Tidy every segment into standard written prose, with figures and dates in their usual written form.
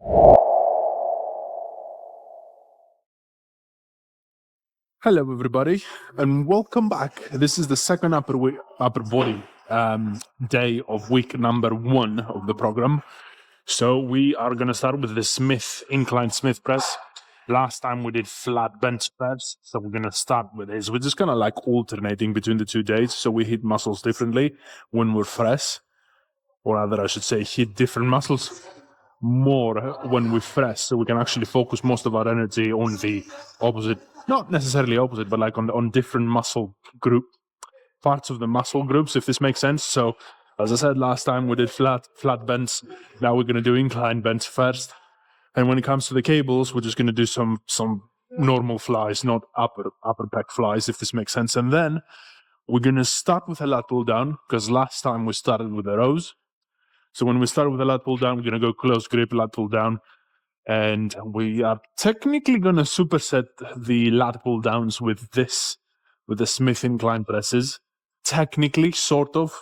Hello, everybody, and welcome back. This is the second upper body day of week number 1 of the program. So we are going to start with the incline Smith press. Last time we did flat bench press, so we're going to start with this. We're just kind of like alternating between the 2 days, so we hit muscles differently when we're fresh, or rather, I should say, hit different muscles more when we fresh, so we can actually focus most of our energy on the opposite, not necessarily opposite, but like on different muscle group parts of the muscle groups, if this makes sense. So as I said last time, we did flat bench. Now we're going to do incline bench first, and when it comes to the cables, we're just going to do some normal flies, not upper pec flies, if this makes sense. And then we're going to start with a lat pull down, because last time we started with the rows. So when we start with a lat pull down, we're going to go close grip, lat pull down. And we are technically going to superset the lat pull downs with the Smith incline presses. Technically, sort of.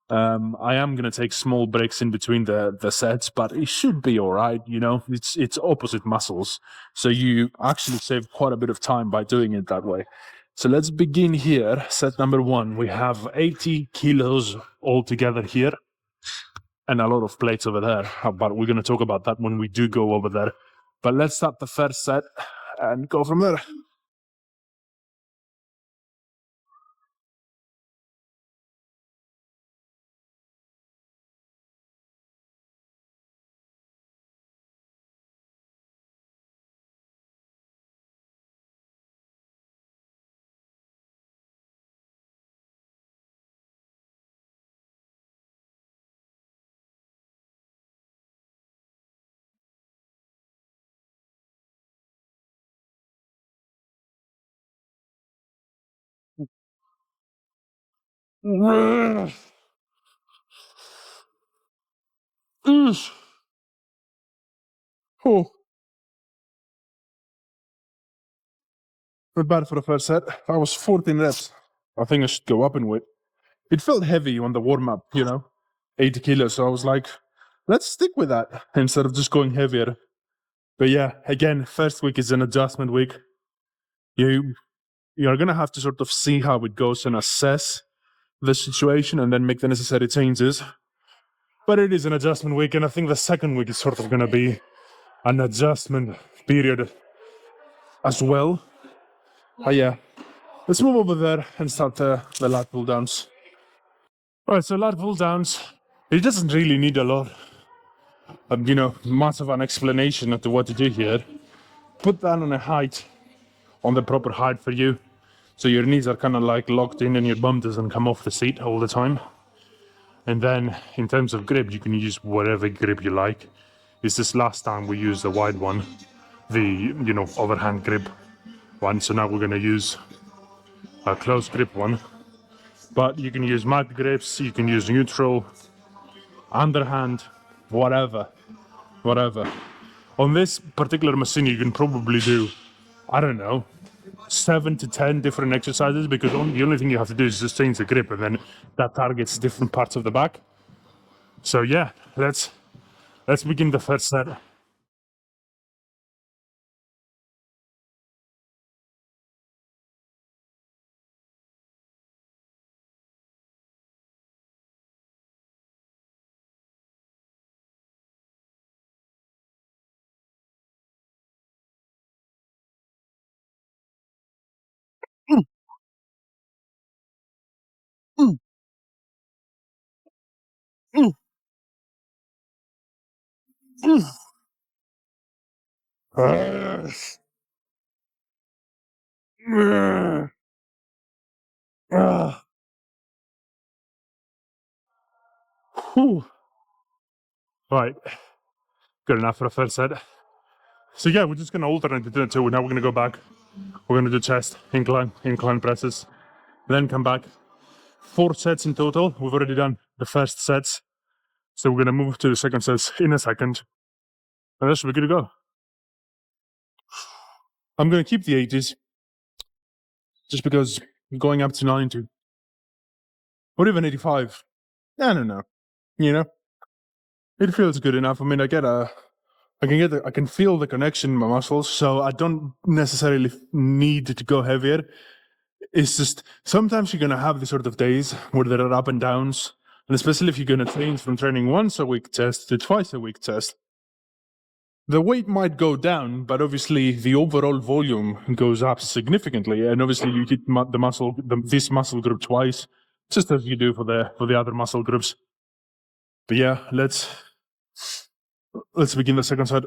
I am going to take small breaks in between the sets, but it should be all right. You know, it's opposite muscles. So you actually save quite a bit of time by doing it that way. So let's begin here. Set number 1. We have 80 kilos altogether here, and a lot of plates over there, but we're going to talk about that when we do go over there. But let's start the first set and go from there. Oh, not bad for the first set. I was 14 reps. I think I should go up in weight. It felt heavy on the warm-up, 80 kilos. So I was like, let's stick with that instead of just going heavier. But yeah, again, first week is an adjustment week. You're going to have to sort of see how it goes and assess the situation and then make the necessary changes. But it is an adjustment week, and I think the second week is sort of going to be an adjustment period as well. Yeah, let's move over there and start the lat pull downs. All right, so lat pull downs, it doesn't really need a lot, much of an explanation as to what to do here. Put that on the proper height for you, so your knees are kind of like locked in and your bum doesn't come off the seat all the time. And then in terms of grip, you can use whatever grip you like. It's just last time we used the wide one, the overhand grip one. So now we're going to use a close grip one. But you can use mat grips, you can use neutral, underhand, whatever. On this particular machine, you can probably do, I don't know, 7 to 10 different exercises, because the only thing you have to do is just change the grip, and then that targets different parts of the back. So yeah, let's begin the first set. Mm, mm, mm. Uh, uh, uh. Whew. Right, good enough for the first set. So yeah, we're just going to alternate between the two. Now we're going to go back. We're going to do chest, incline presses, then come back. 4 sets in total. We've already done the first sets, so we're going to move to the second sets in a second. And that should be good to go. I'm going to keep the 80s, just because going up to 90, or even 85, I don't know, it feels good enough. I mean, I get I can feel the connection in my muscles, so I don't necessarily need to go heavier. It's just sometimes you're gonna have these sort of days where there are up and downs, and especially if you're gonna train from training once a week test to twice a week test, the weight might go down, but obviously the overall volume goes up significantly, and obviously you hit this muscle group twice, just as you do for the other muscle groups. But yeah, let's begin the second set.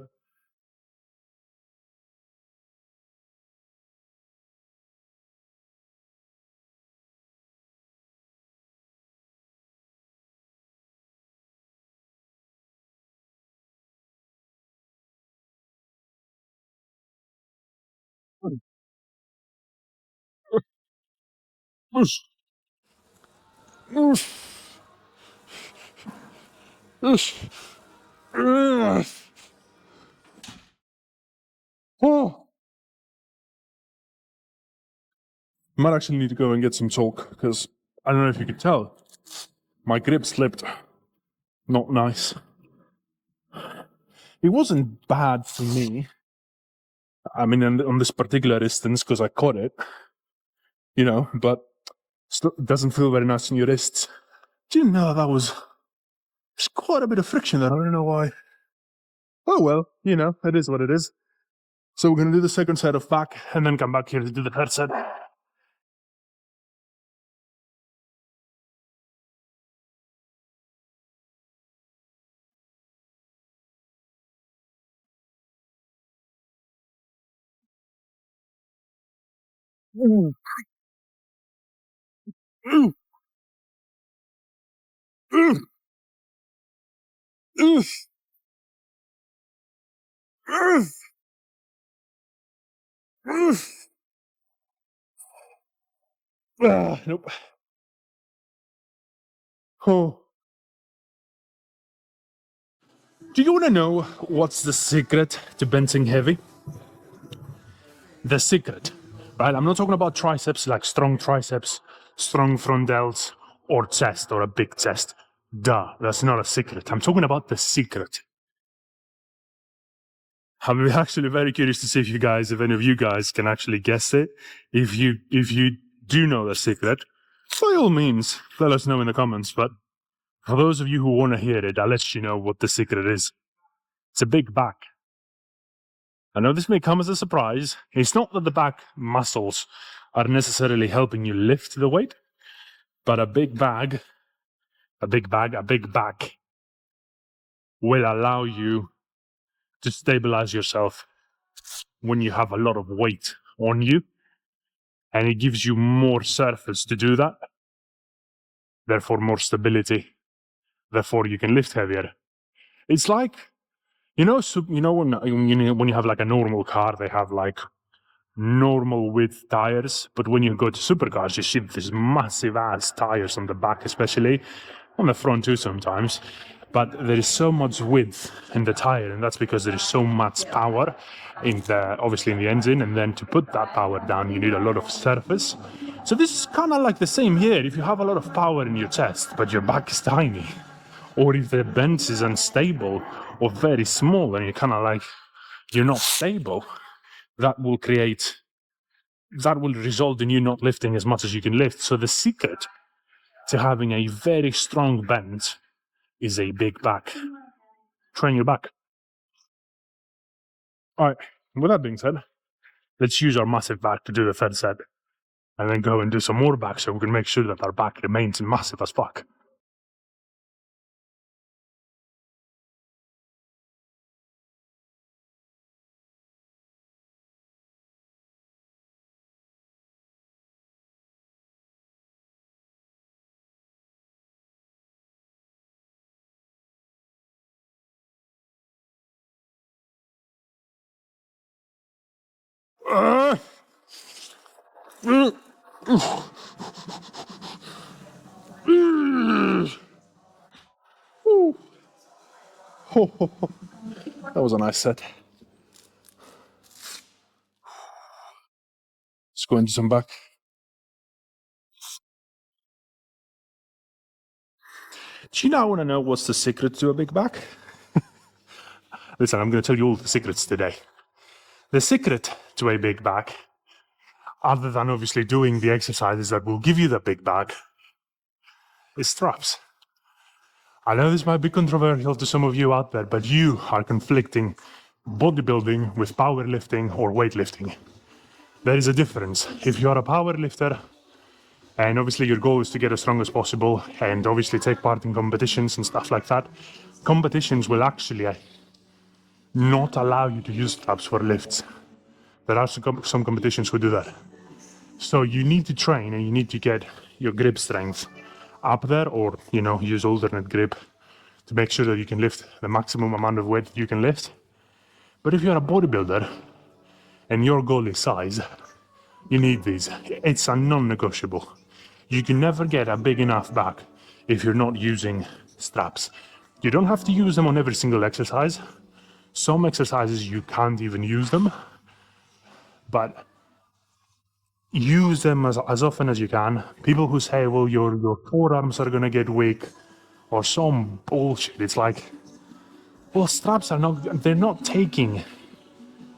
Oh. Might actually need to go and get some chalk, because I don't know if you could tell, my grip slipped. Not nice. It wasn't bad for me. I mean, on this particular instance, because I caught it, but still, it doesn't feel very nice in your wrists. Didn't know that was. There's quite a bit of friction there. I don't know why. Oh well, it is what it is. So we're gonna do the second set of back, and then come back here to do the third set. Mm. Mm. Mm. Mm. Mm. Mm. Nope. Oh. Do you want to know what's the secret to benching heavy? The secret, right? I'm not talking about triceps, like strong triceps, strong front delts, or chest, or a big chest. Duh, that's not a secret. I'm talking about the secret. I'm actually very curious to see if any of you guys can actually guess it. If you do know the secret, by all means, let us know in the comments. But for those of you who want to hear it, I'll let you know what the secret is. It's a big back. I know this may come as a surprise. It's not that the back muscles are necessarily helping you lift the weight, but a big back will allow you to stabilize yourself when you have a lot of weight on you, and it gives you more surface to do that, therefore more stability, therefore you can lift heavier. It's like, when you have like a normal car, they have like normal width tires, but when you go to supercars, you see these massive ass tires on the back, especially on the front too sometimes. But there is so much width in the tire, and that's because there is so much power obviously in the engine, and then to put that power down, you need a lot of surface. So this is kind of like the same here. If you have a lot of power in your chest, but your back is tiny, or if the bench is unstable or very small, and you're not stable, that will result in you not lifting as much as you can lift. So the secret to having a very strong bench is a big back. Train your back. All right. With that being said, let's use our massive back to do the third set, and then go and do some more back so we can make sure that our back remains massive as fuck. That was a nice set. Let's go into some back. Do you now want to know what's the secret to a big back? Listen, I'm going to tell you all the secrets today. The secret to a big back, other than obviously doing the exercises that will give you the big back, is straps. I know this might be controversial to some of you out there, but you are conflicting bodybuilding with powerlifting or weightlifting. There is a difference. If you are a powerlifter, and obviously your goal is to get as strong as possible and obviously take part in competitions and stuff like that, competitions will actually not allow you to use straps for lifts. There are some competitions who do that. So you need to train and you need to get your grip strength up there, or use alternate grip to make sure that you can lift the maximum amount of weight that you can lift. But if you're a bodybuilder and your goal is size, you need these. It's a non-negotiable. You can never get a big enough back if you're not using straps. You don't have to use them on every single exercise. Some exercises you can't even use them, but use them as often as you can. People who say, well, your forearms are gonna get weak, or some bullshit. It's like, well, straps they're not taking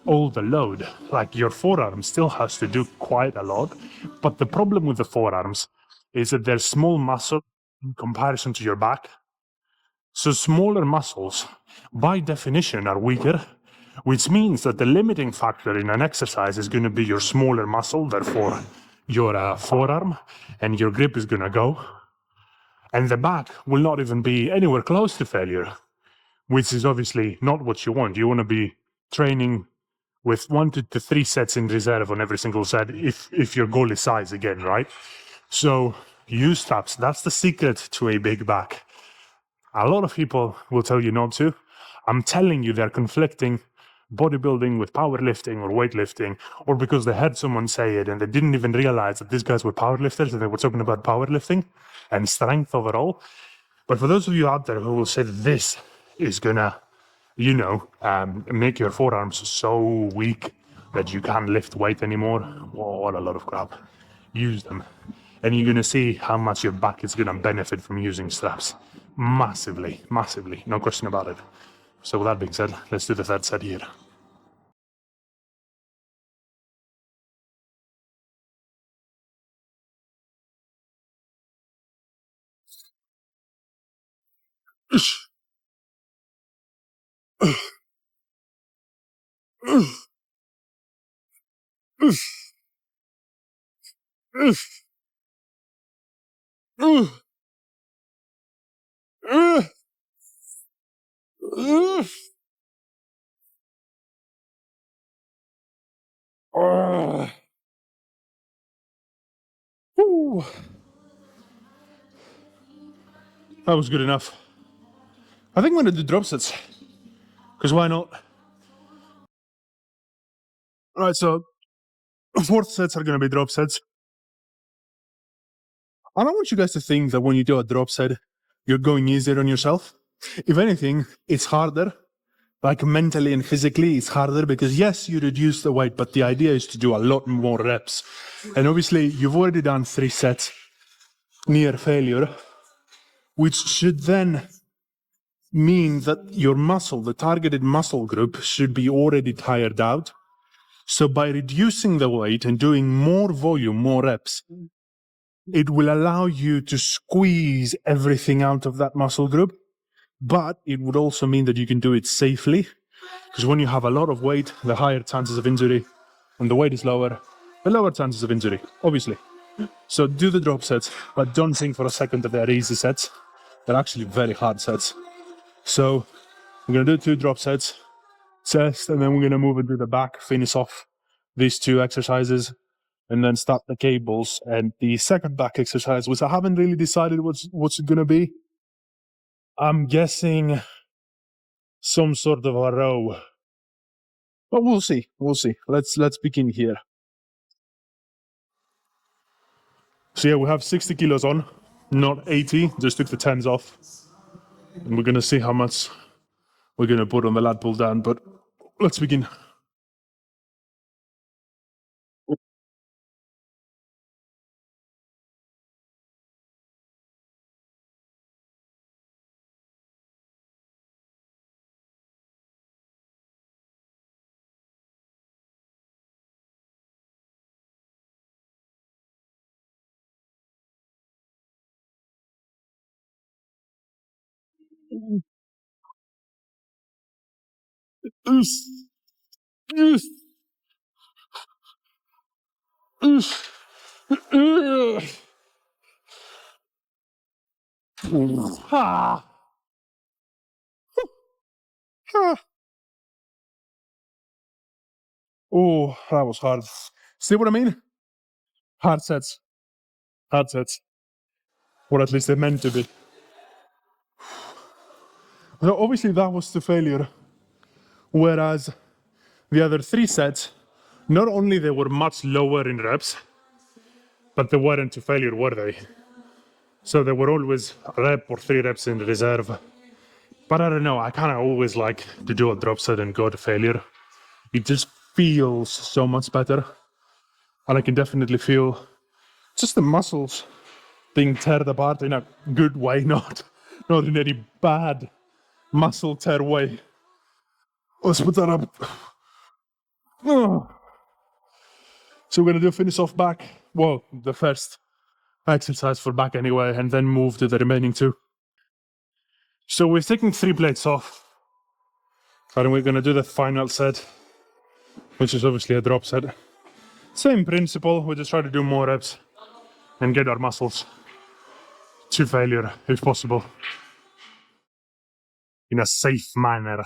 all the load. Like, your forearm still has to do quite a lot, but the problem with the forearms is that they're small muscle in comparison to your back. So smaller muscles, by definition, are weaker, which means that the limiting factor in an exercise is going to be your smaller muscle, therefore your forearm, and your grip is going to go. And the back will not even be anywhere close to failure, which is obviously not what you want. You want to be training with 1 to 3 sets in reserve on every single set if your goal is size again, right? So use straps. That's the secret to a big back. A lot of people will tell you not to. I'm telling you, they're conflicting bodybuilding with powerlifting or weightlifting, or because they heard someone say it and they didn't even realize that these guys were powerlifters and they were talking about powerlifting and strength overall. But for those of you out there who will say that this is gonna, make your forearms so weak that you can't lift weight anymore, what a lot of crap. Use them. And you're gonna see how much your back is gonna benefit from using straps. Massively, massively, no question about it. So with that being said, let's do the third set here. That was good enough. I think I'm gonna do drop sets, because why not? All right, so fourth sets are gonna be drop sets. I don't want you guys to think that when you do a drop set, you're going easier on yourself. If anything, it's harder. Like, mentally and physically, it's harder because yes, you reduce the weight, but the idea is to do a lot more reps. And obviously, you've already done 3 sets near failure, which should then mean that your muscle, the targeted muscle group, should be already tired out. So by reducing the weight and doing more volume, more reps, it will allow you to squeeze everything out of that muscle group. But it would also mean that you can do it safely, because when you have a lot of weight, the higher chances of injury. When the weight is lower, the lower chances of injury, obviously. So do the drop sets, but don't think for a second that they're easy sets. They're actually very hard sets. So we're going to do 2 drop sets, chest, and then we're going to move into the back, finish off these 2 exercises, and then start the cables. And the second back exercise, which I haven't really decided what's it going to be. I'm guessing some sort of a row. But we'll see. We'll see. Let's begin here. So yeah, we have 60 kilos on, not 80. Just took the 10s off. And we're going to see how much we're going to put on the lat pull down. But let's begin. Ah. Ah. Oh, that was hard. See what I mean? Hard sets. Hard sets. Or at least they're meant to be. So obviously that was the failure. Whereas the other three sets, not only they were much lower in reps, but they weren't to failure, were they? So they were always a rep or 3 reps in reserve. But I don't know, I kind of always like to do a drop set and go to failure. It just feels so much better. And I can definitely feel just the muscles being teared apart in a good way, not in any bad muscle tear way. Let's put that up. Oh. So we're gonna do finish off back. Well, the first exercise for back anyway, and then move to the remaining 2. So we're taking 3 plates off, and we're gonna do the final set, which is obviously a drop set. Same principle, we just try to do more reps and get our muscles to failure if possible, in a safe manner.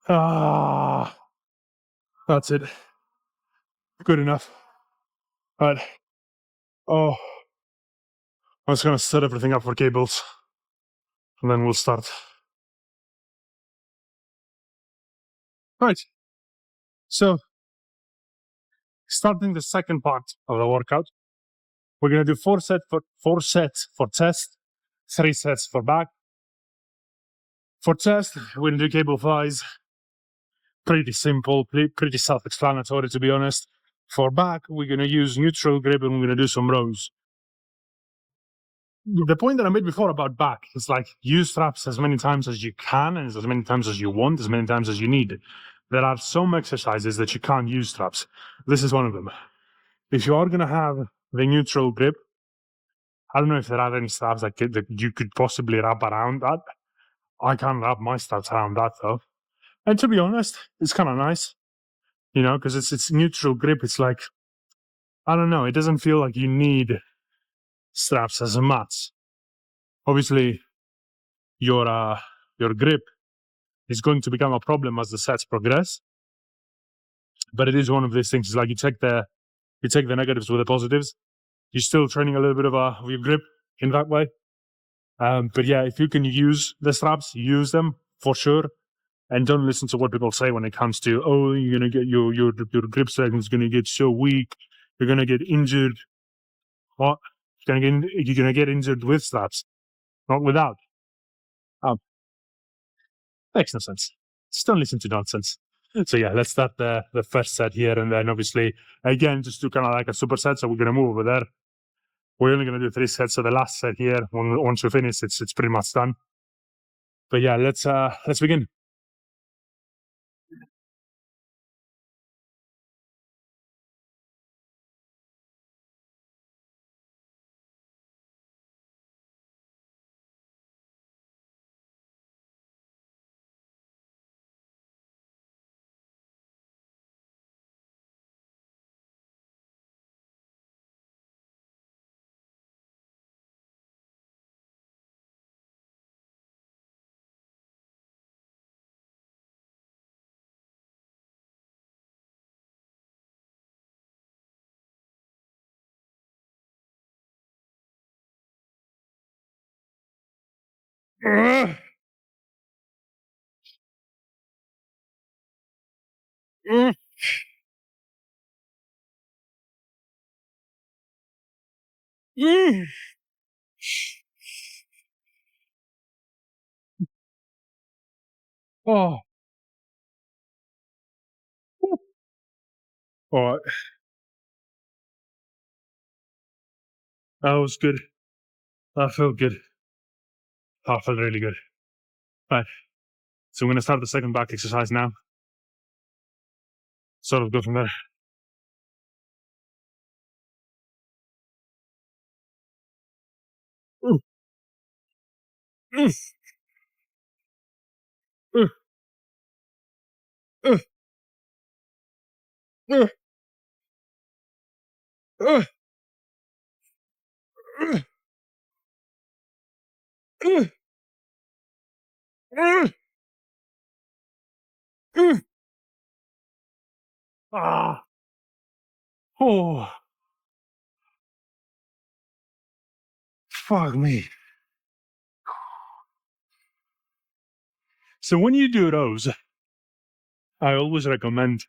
Ah, that's it. Good enough. Right. Oh, I'm just gonna set everything up for cables, and then we'll start. Right. So, starting the second part of the workout, we're gonna do 4 sets for chest, 3 sets for back. For chest, we're gonna do cable flies. Pretty simple, pretty self-explanatory, to be honest. For back, we're gonna use neutral grip, and we're gonna do some rows. The point that I made before about back is like, use straps as many times as you can, and as many times as you want, as many times as you need. There are some exercises that you can't use straps. This is one of them. If you are gonna have the neutral grip, I don't know if there are any straps that you could possibly wrap around that. I can't wrap my straps around that though. And to be honest, it's kind of nice, because it's neutral grip. It's like, I don't know, it doesn't feel like you need straps as much. Obviously, your grip is going to become a problem as the sets progress. But it is one of these things. It's like you take the negatives with the positives. You're still training a little bit of your grip in that way. But yeah, if you can use the straps, use them for sure. And don't listen to what people say when it comes to, oh, you're gonna get your grip strength is gonna get so weak, you're gonna get injured. What? You're gonna get injured with straps, not without. Um, makes no sense. Just don't listen to nonsense. So yeah, let's start the first set here, and then obviously again just do kind of like a superset. So we're gonna move over there. We're only gonna do 3 sets. So the last set here, once we finish, it's pretty much done. But yeah, let's begin. Mm. Mm. Oh, oh, that was good. That felt good. That felt really good. Right. So we're going to start the second back exercise now. Sort of go from there. Mm. Mm. Mm. Mm. Mm. Mm. Mm. Mm. Mm. Mm. Ah. Oh, fuck me. So when you do those, I always recommend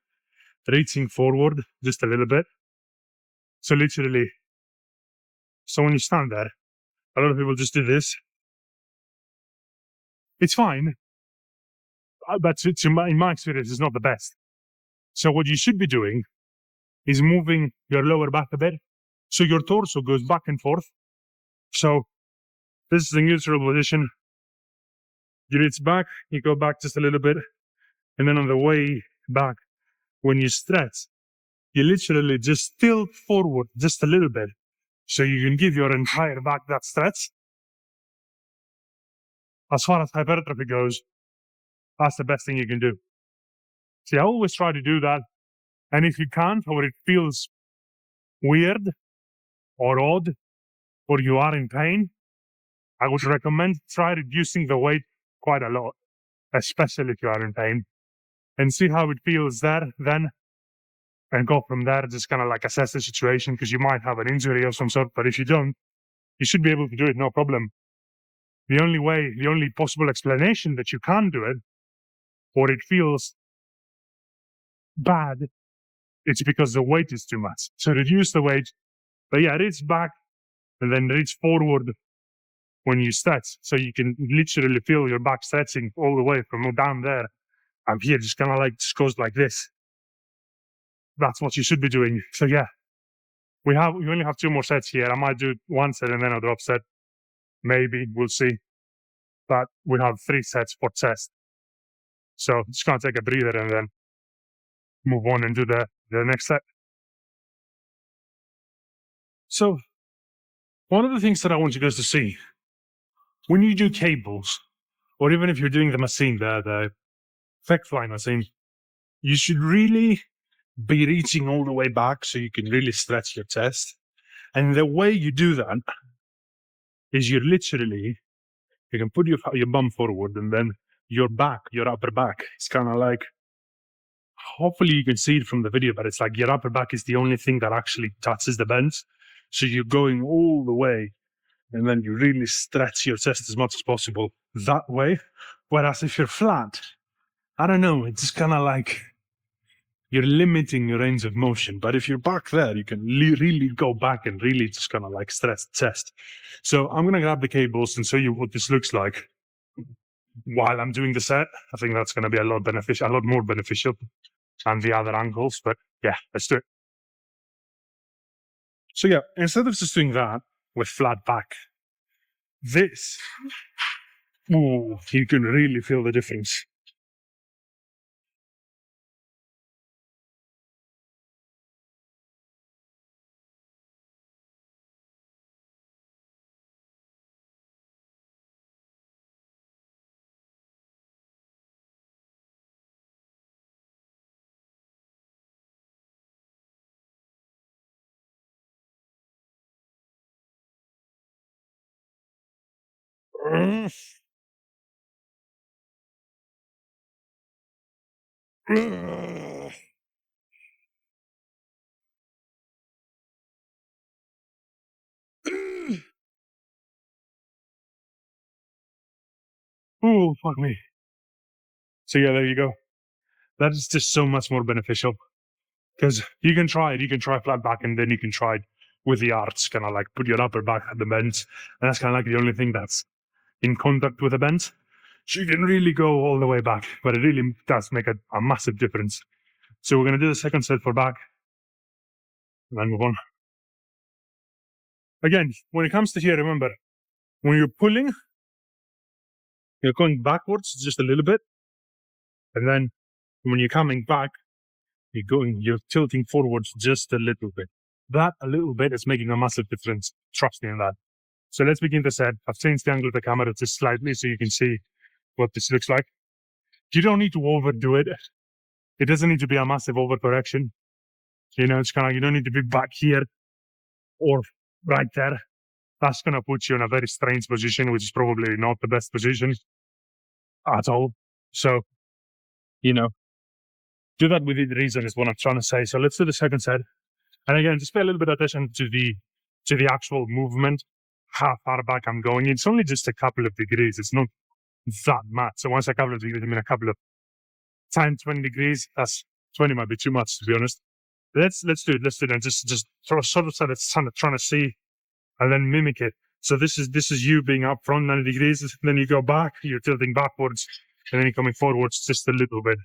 reaching forward just a little bit. So literally, so when you stand there, a lot of people just do this. It's fine, but in my experience, it's not the best. So what you should be doing is moving your lower back a bit, so your torso goes back and forth. So this is the neutral position. You reach back, you go back just a little bit, and then on the way back, when you stretch, you literally just tilt forward just a little bit, so you can give your entire back that stretch. As far as hypertrophy goes, that's the best thing you can do. See, I always try to do that, and if you can't, or it feels weird or odd, or you are in pain, I would recommend try reducing the weight quite a lot, especially if you are in pain, and see how it feels there then, and go from there. Just kind of like assess the situation, because you might have an injury of some sort, but if you don't, you should be able to do it, no problem. The only possible explanation that you can't do it, or it feels bad, it's because the weight is too much. So reduce the weight, but yeah, reach back and then reach forward when you stretch. So you can literally feel your back stretching all the way from down there. I'm here, just kind of like, just goes like this. That's what you should be doing. So yeah, we only have 2 more sets here. I might do 1 set and then a drop set. Maybe, we'll see. But we have 3 sets for chest. So just gonna take a breather and then move on and do the next set. So one of the things that I want you guys to see, when you do cables, or even if you're doing the machine, the effect fly machine, you should really be reaching all the way back so you can really stretch your chest. And the way you do that is you can put your bum forward, and then your back, your upper back, it's kind of like, hopefully you can see it from the video, but it's like your upper back is the only thing that actually touches the bench. So you're going all the way, and then you really stretch your chest as much as possible that way. Whereas if you're flat, I don't know, it's kind of like you're limiting your range of motion. But if you're back there, you can really go back and really just kind of like stretch the chest. So I'm going to grab the cables and show you what this looks like while I'm doing the set. I think that's going to be a lot more beneficial than the other angles. But yeah, let's do it. So yeah, instead of just doing that with flat back, this, ooh, you can really feel the difference. Oh, fuck me. So yeah, there you go. That is just so much more beneficial. Because you can try flat back, and then you can try it with the arts, kind of like put your upper back at the bench. And that's kind of like the only thing that's in contact with the bench. So you can really go all the way back, but it really does make a massive difference. So we're going to do the second set for back and then move on. Again, when it comes to here, remember, when you're pulling, you're going backwards just a little bit. And then when you're coming back, you're tilting forwards just a little bit. That a little bit is making a massive difference. Trust me in that. So let's begin the set. I've changed the angle of the camera just slightly so you can see what this looks like. You don't need to overdo it. It doesn't need to be a massive overcorrection. It's kind of, you don't need to be back here or right there. That's going to put you in a very strange position, which is probably not the best position at all. So, do that within reason is what I'm trying to say. So let's do the second set. And again, just pay a little bit of attention to the actual movement, how far back I'm going. It's only just a couple of degrees. It's not that much. So once a couple of degrees, I mean a couple of 10, 20 degrees. That's 20 might be too much, to be honest. Let's do it. Let's do it. And just sort of trying to see and then mimic it. So this is you being up front 90 degrees. And then you go back, you're tilting backwards, and then you're coming forwards just a little bit.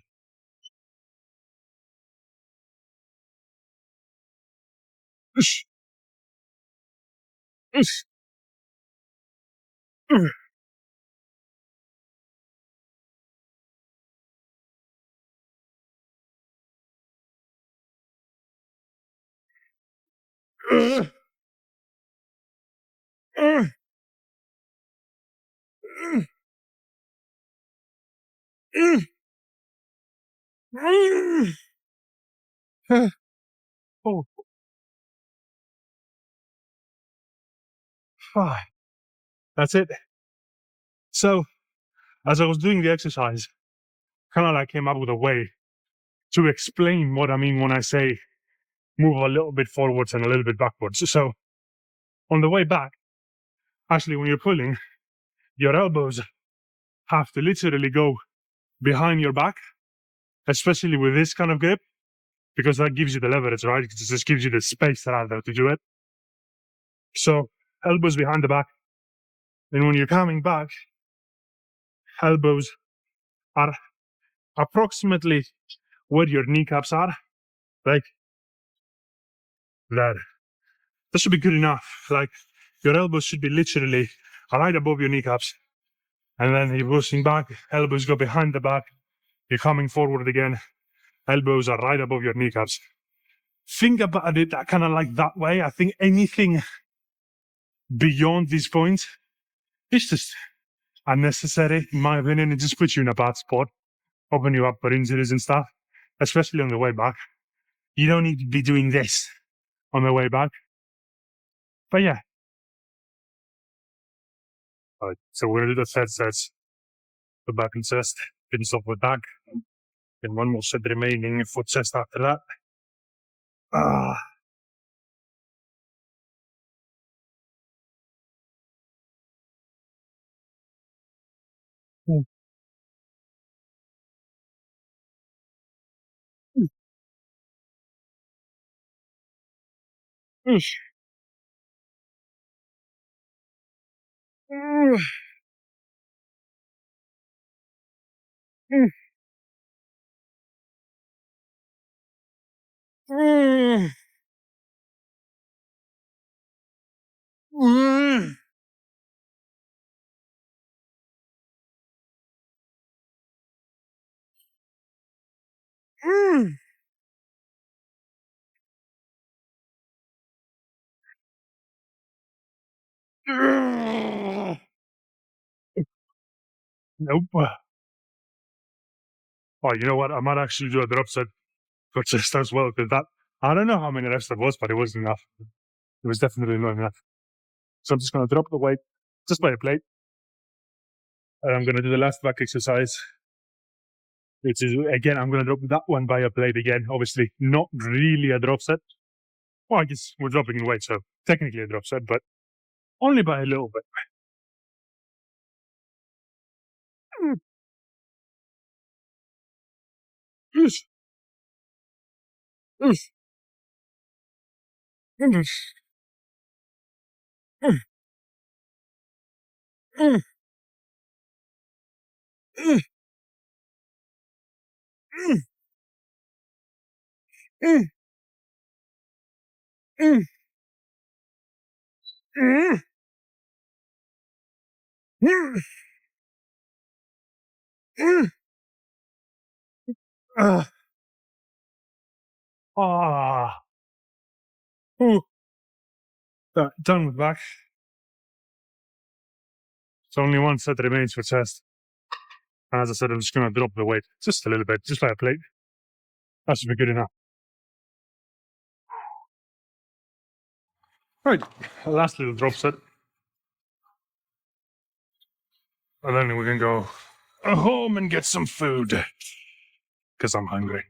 Oh, that's it. So, as I was doing the exercise, kind of like came up with a way to explain what I mean when I say move a little bit forwards and a little bit backwards. So, on the way back, actually, when you're pulling, your elbows have to literally go behind your back, especially with this kind of grip, because that gives you the leverage, right? It just gives you the space rather to do it. So, elbows behind the back. And when you're coming back, elbows are approximately where your kneecaps are, like that. That should be good enough. Like your elbows should be literally right above your kneecaps. And then you're pushing back, elbows go behind the back, you're coming forward again, elbows are right above your kneecaps. Think about it kind of like that way. I think anything beyond these points is just unnecessary, in my opinion. It just puts you in a bad spot, open you up for injuries and stuff, especially on the way back. You don't need to be doing this on the way back. But yeah. All right, so we're going to do the third sets. The back and chest, finish off with back. And one more set remaining for chest after that. Mm. Mm. Mm. Mm. Mm. Mm. Mm. Nope. Oh, you know what? I might actually do a drop set for chest as well, because that, I don't know how many reps that was, but it wasn't enough. It was definitely not enough. So I'm just going to drop the weight just by a plate. And I'm going to do the last back exercise, which is, again, I'm going to drop that one by a plate again. Obviously, not really a drop set. Well, I guess we're dropping in weight, so technically a drop set, but only by a little bit. Yes. Yes. Mm. Mm. Mm. Mm. Mm. Mm. Mm. Mm. Mm. Mm. Ah. Ah. Ooh. Done with back. So only one set remains for chest. And as I said, I'm just going to drop the weight just a little bit, just by a plate. That should be good enough. Right, last little drop set. And then we can go home and get some food. Because I'm hungry.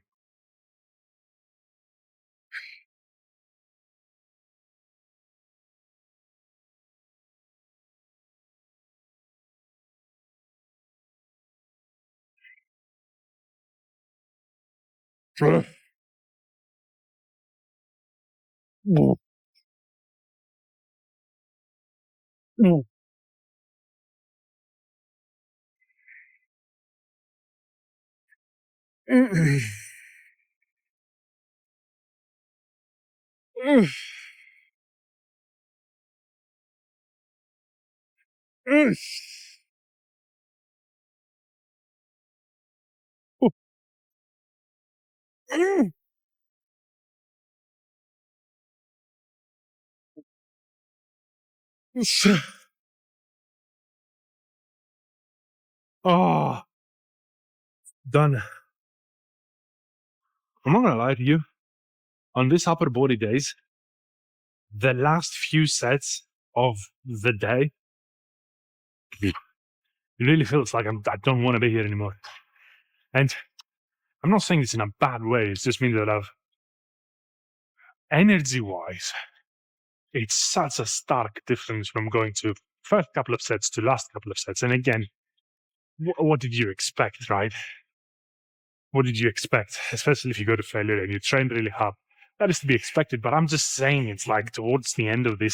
Mm. Mm. Mm. Mm. Mm. Mm. Mm. Oh, done. I'm not gonna lie to you. On this upper body days, the last few sets of the day, it really feels like I don't want to be here anymore. And I'm not saying this in a bad way. It just means that energy-wise, it's such a stark difference from going to first couple of sets to last couple of sets. And again, what did you expect, right? What did you expect? Especially if you go to failure and you train really hard. That is to be expected. But I'm just saying it's like towards the end of the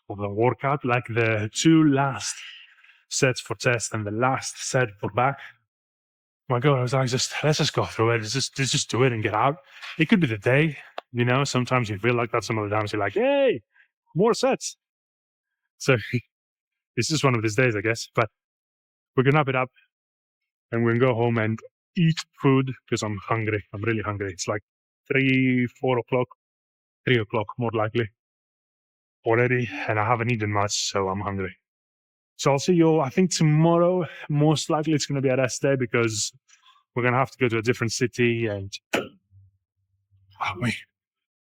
workout, like the two last sets for chest and the last set for back. My God, I was like, let's just go through it. Let's just do it and get out. It could be the day, sometimes you feel like that. Some of the times you're like, hey, more sets. So it's just one of these days, I guess. But we're going to wrap it up and we're going to go home and eat food because I'm hungry. I'm really hungry. It's like 4 o'clock, 3 o'clock, more likely already. And I haven't eaten much, so I'm hungry. So I'll see you all, I think tomorrow, most likely it's going to be a rest day because we're going to have to go to a different city and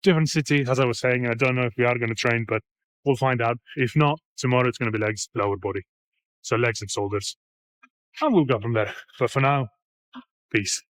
different city, as I was saying. I don't know if we are going to train, but we'll find out. If not, tomorrow it's going to be legs, lower body. So legs and shoulders. And we'll go from there. But for now, peace.